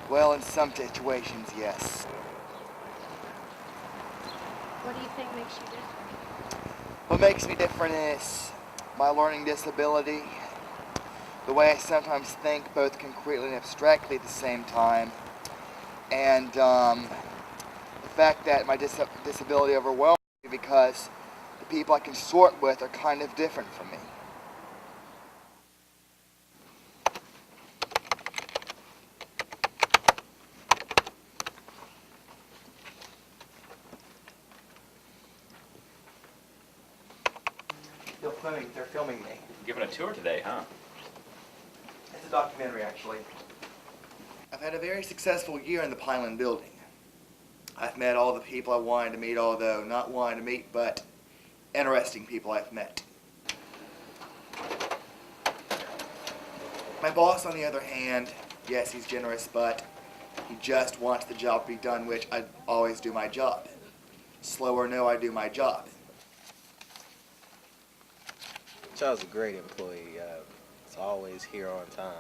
Well, in some situations, yes. What do you think makes you different? What makes me different is my learning disability, the way I sometimes think both concretely and abstractly at the same time, and the fact that my disability overwhelms me because the people I consort with are kind of different from me. They're filming me. Giving a tour today, huh? It's a documentary, actually. I've had a very successful year in the Pineland building. I've met all the people I wanted to meet, although not wanting to meet, but interesting people I've met. My boss, on the other hand, yes, he's generous, but he just wants the job to be done, which I always do my job. Slow or no, I do my job. Charles is a great employee. He's always here on time.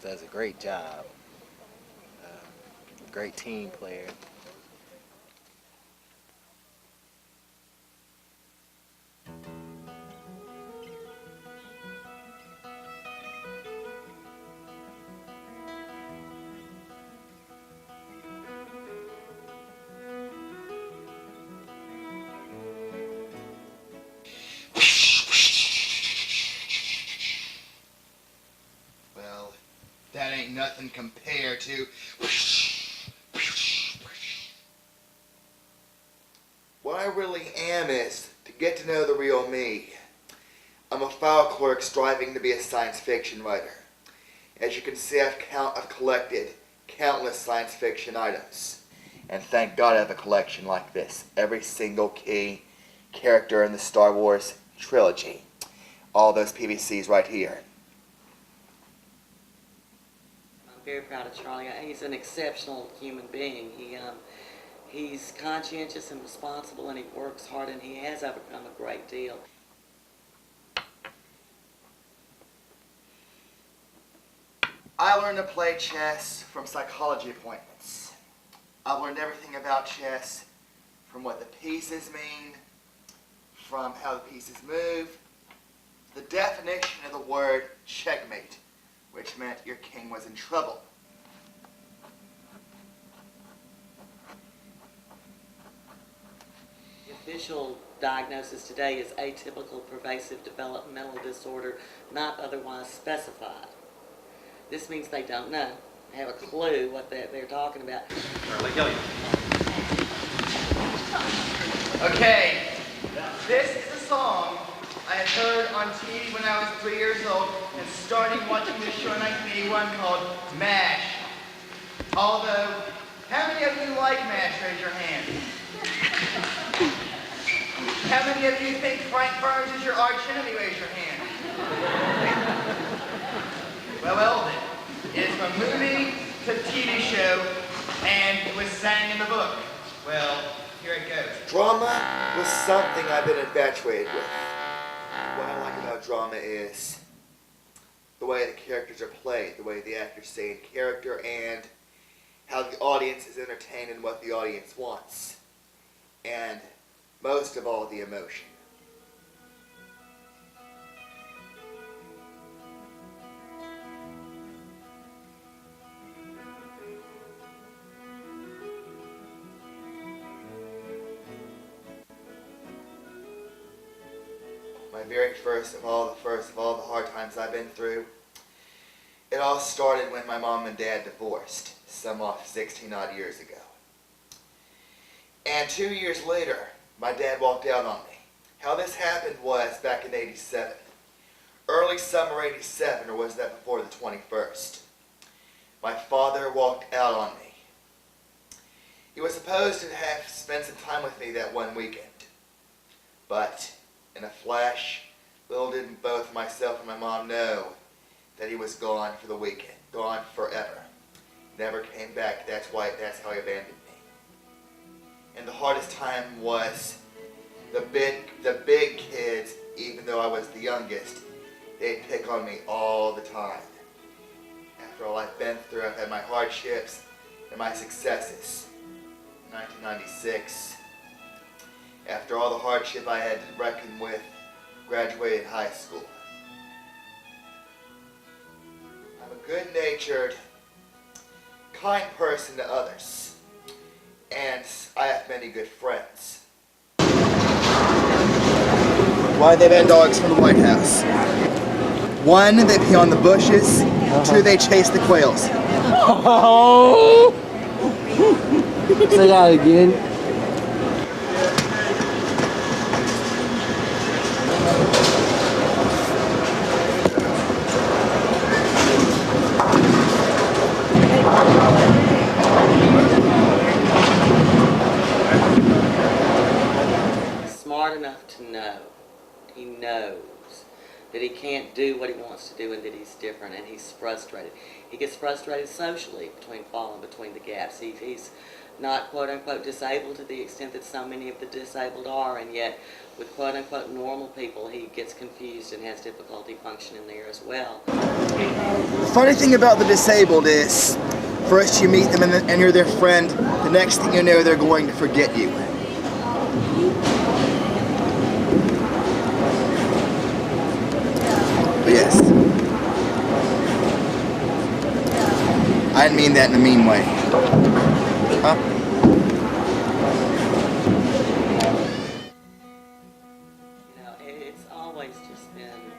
Does a great job. Great team player. Well, that ain't nothing compared to what I really am is to get to know the real me. I'm a file clerk striving to be a science fiction writer. As you can see, I've collected countless science fiction items. And thank God I have a collection like this. Every single key character in the Star Wars trilogy. All those PVCs right here. I'm very proud of Charlie. He's an exceptional human being. He's conscientious and responsible, and he works hard, and he has overcome a great deal. I learned to play chess from psychology appointments. I've learned everything about chess from what the pieces mean, from how the pieces move, the definition of the word checkmate, which meant your king was in trouble. The official diagnosis today is atypical pervasive developmental disorder, not otherwise specified. This means they don't know, have a clue what they're talking about. Charlie Gilliam. Okay, this is a song I had heard on TV when I was 3 years old and started watching this show in 1981 called MASH. Although, how many of you like MASH? Raise your hand. How many of you think Frank Burns is your arch enemy? Raise your hand. Well then, it's from movie to TV show, and it was sang in the book. Well, here it goes. Drama was something I've been infatuated with. What I like about drama is the way the characters are played, the way the actors stay in character, and how the audience is entertained and what the audience wants. And most of all, the emotion. My very first of all the hard times I've been through. It all started when my mom and dad divorced, some off 16 odd years ago. And 2 years later, my dad walked out on me. How this happened was back in '87. Early summer '87, or was that before the 21st? My father walked out on me. He was supposed to have spent some time with me that one weekend. But in a flash, little did both myself and my mom know that he was gone for the weekend, gone forever. Never came back. That's how he abandoned me. And the hardest time was the big kids, even though I was the youngest, they'd pick on me all the time. after all I've been through. I've had my hardships and my successes. In 1996, after all the hardship I had to reckon with, graduated high school. I'm a good-natured, kind person to others, and I have many good friends. Why they ban dogs from the White House? 1, they pee on the bushes. 2, they chase the quails. Oh! Say that again. Smart enough to know, he knows that he can't do what he wants to do and that he's different and he's frustrated. He gets frustrated socially falling between the gaps. He's not quote unquote disabled to the extent that so many of the disabled are, and yet with quote unquote normal people he gets confused and has difficulty functioning there as well. The funny thing about the disabled is, first you meet them and you're their friend, the next thing you know they're going to forget you. But yes, I didn't mean that in a mean way. Huh? You know, it's always just been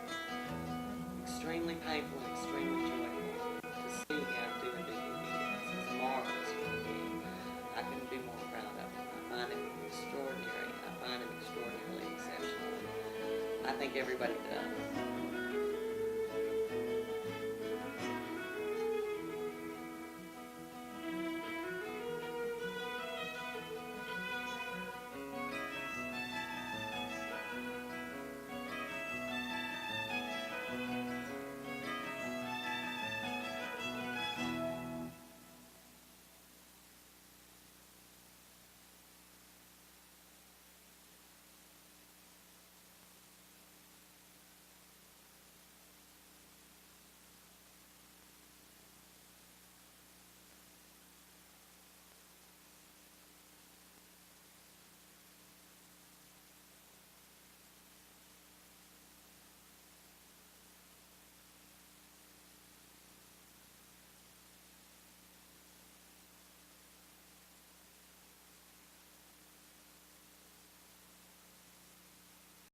extremely painful and extremely joyful to see him do the thing he is. He's a marvelous human being. I couldn't be more proud of him. I find him extraordinary. I find him extraordinarily exceptional. I think everybody does.